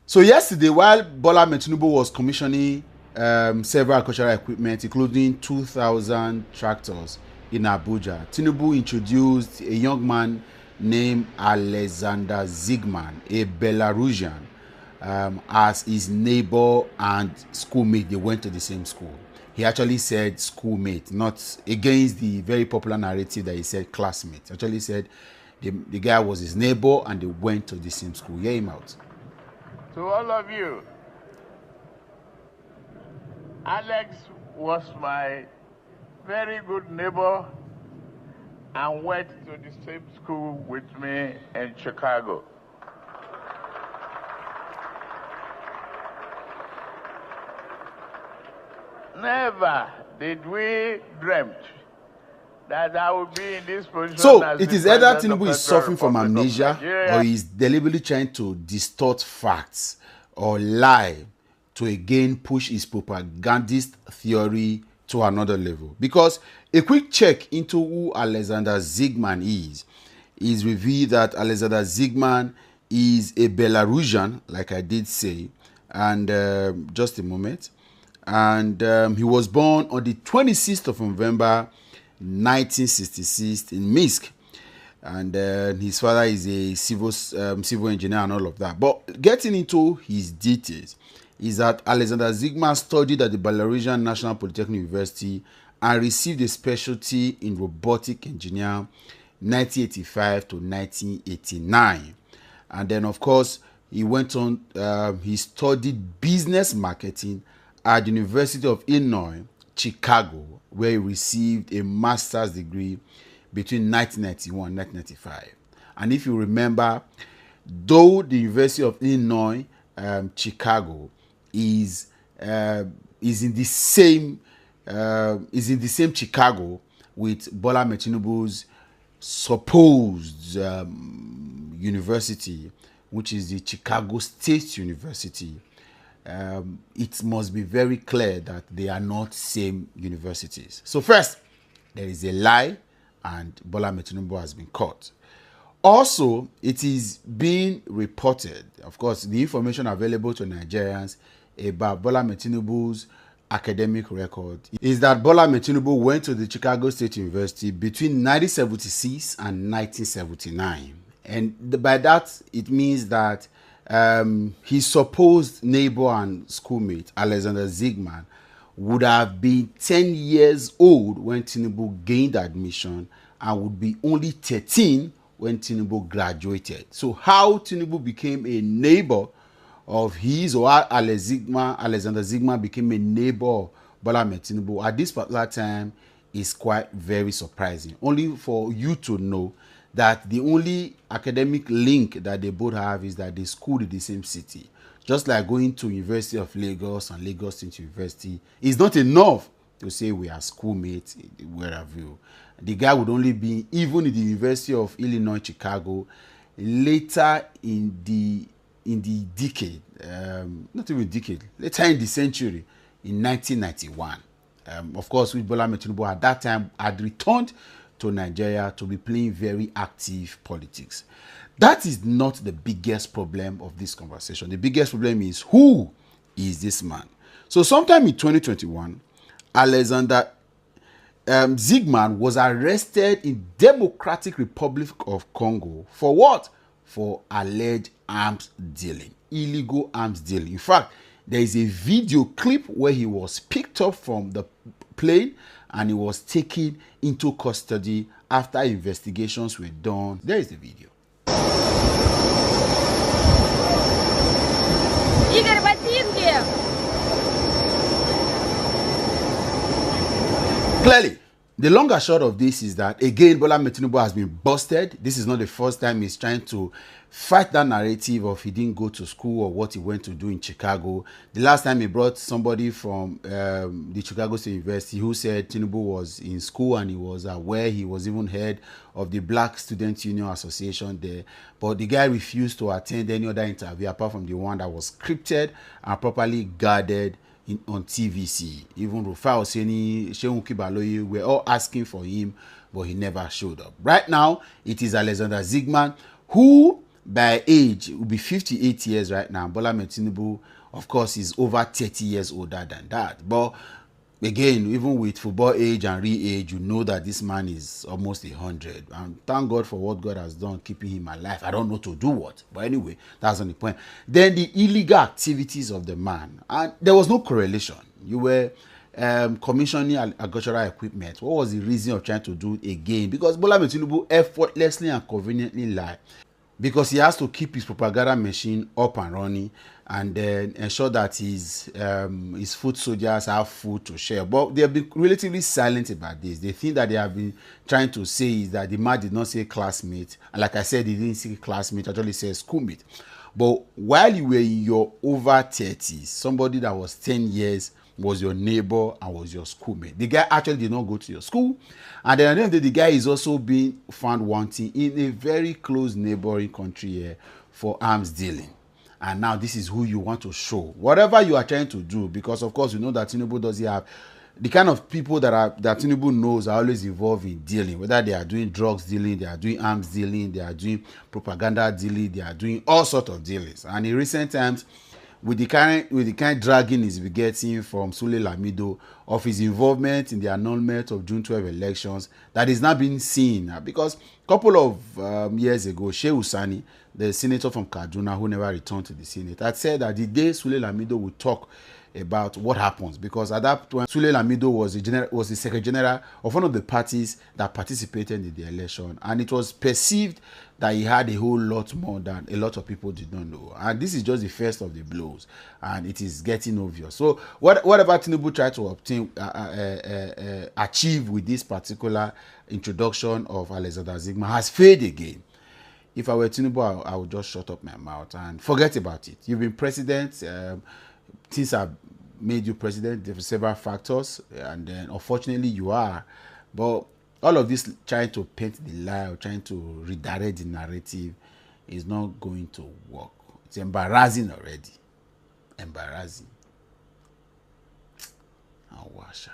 So yesterday, while Bola Tinubu was commissioning several agricultural equipment, including 2,000 tractors in Abuja, Tinubu introduced a young man named Alexander Zygman, a Belarusian, as his neighbor and schoolmate. They went to the same school. He actually said schoolmate, not against the very popular narrative that he said classmate. He actually said the guy was his neighbor and they went to the same school. Hear him out. To all of you, Alex was my very good neighbor and went to the same school with me in Chicago. Never did we dreamt that I would be in this position. So as it the is either President Tinubu of is the Federal suffering from Republic of amnesia Nigeria. or he's deliberately trying to distort facts or lie to again push his propagandist theory to another level. Because a quick check into who Alexander Zygman is revealed that Alexander Zygman is a Belarusian, like I did say, and just a moment. And he was born on the 26th of November 1966 in Minsk, and his father is a civil engineer and all of that. But getting into his details is that Alexander Zygman studied at the Belarusian National Polytechnic University and received a specialty in robotic engineering 1985 to 1989. And then, of course, he went on, he studied business marketing at the University of Illinois, Chicago, where he received a master's degree between 1991 and 1995. And if you remember, though the University of Illinois, Chicago, is in the same Chicago with Bola Tinubu's supposed university, which is the Chicago State University. It must be very clear that they are not same universities. So first, there is a lie and Bola Tinubu has been caught. Also, it is being reported, of course, the information available to Nigerians about Bola Tinubu's academic record is that Bola Tinubu went to the Chicago State University between 1976 and 1979. And by that, it means that his supposed neighbor and schoolmate, Alexander Zygman, would have been 10 years old when Tinubu gained admission and would be only 13 when Tinubu graduated. So how Tinubu became a neighbor of his, or Alexander Zygman became a neighbor of Bola Tinubu at this particular time is quite very surprising. Only for you to know that the only academic link that they both have is that they schooled in the same city. Just like going to University of Lagos and Lagos State University is not enough to say we are schoolmates, where have you. The guy would only be even in the University of Illinois, Chicago, later in the decade, not even decade, later in the century, in 1991. Of course, with Bola Tinubu at that time had returned to Nigeria to be playing very active politics. That is not the biggest problem of this conversation. The biggest problem is, who is this man? So sometime in 2021, Alexander Zygman was arrested in Democratic Republic of Congo for what? For alleged arms dealing, illegal arms dealing. In fact, there is a video clip where he was picked up from the plane and he was taken into custody after investigations were done. There is the video. Clearly, the long and short of this is that, again, Bola Tinubu has been busted. This is not the first time he's trying to fight that narrative of he didn't go to school or what he went to do in Chicago. The last time he brought somebody from the Chicago State University who said Tinubu was in school and he was aware, he was even head of the Black Student Union Association there. But the guy refused to attend any other interview apart from the one that was scripted and properly guarded on TVC. Even Rufai Oseni, Shehu Kibaloye were all asking for him, but he never showed up. Right now, it is Alexander Zygman who by age, it will be 58 years right now. Bola Ahmed Tinubu, of course, is over 30 years older than that. But again, even with football age and real age, you know that this man is almost 100. And thank God for what God has done, keeping him alive. I don't know to do what. But anyway, that's not the point. Then the illegal activities of the man. And there was no correlation. You were commissioning agricultural equipment. What was the reason of trying to do it again? Because Bola Ahmed Tinubu effortlessly and conveniently lied. Because he has to keep his propaganda machine up and running, and then ensure that his foot soldiers have food to share. But they have been relatively silent about this. The thing that they have been trying to say is that the man did not say classmate, and like I said, he didn't say classmate, actually said schoolmate. But while you were in your over 30s, somebody that was 10 years was your neighbor and was your schoolmate. The guy actually did not go to your school, and then at the end of the day, the guy is also being found wanting in a very close neighboring country here for arms dealing. And now this is who you want to show. Whatever you are trying to do, because of course you know that Tinubu doesn't have the kind of people that Tinubu knows are always involved in dealing, whether they are doing drugs dealing, they are doing arms dealing, they are doing propaganda dealing, they are doing all sorts of dealings. And in recent times, with the kind dragging he's been getting from Sule Lamido of his involvement in the annulment of June 12 elections, that is now being seen. Because a couple of years ago, Shehu Sani, the senator from Kaduna who never returned to the Senate, had said that the day Sule Lamido would talk about what happens, because at that point Sule Lamido was the Secretary General of one of the parties that participated in the election, and it was perceived that he had a whole lot more than a lot of people did not know. And this is just the first of the blows, and it is getting obvious. So whatever Tinubu tried to achieve with this particular introduction of Alexander Zigma has failed again. If I were Tinubu, I would just shut up my mouth and forget about it. You've been president. Things have made you president. There are several factors, and then unfortunately you are. But all of this trying to paint the lie or trying to redirect the narrative is not going to work. It's embarrassing already. Embarrassing. Awasha.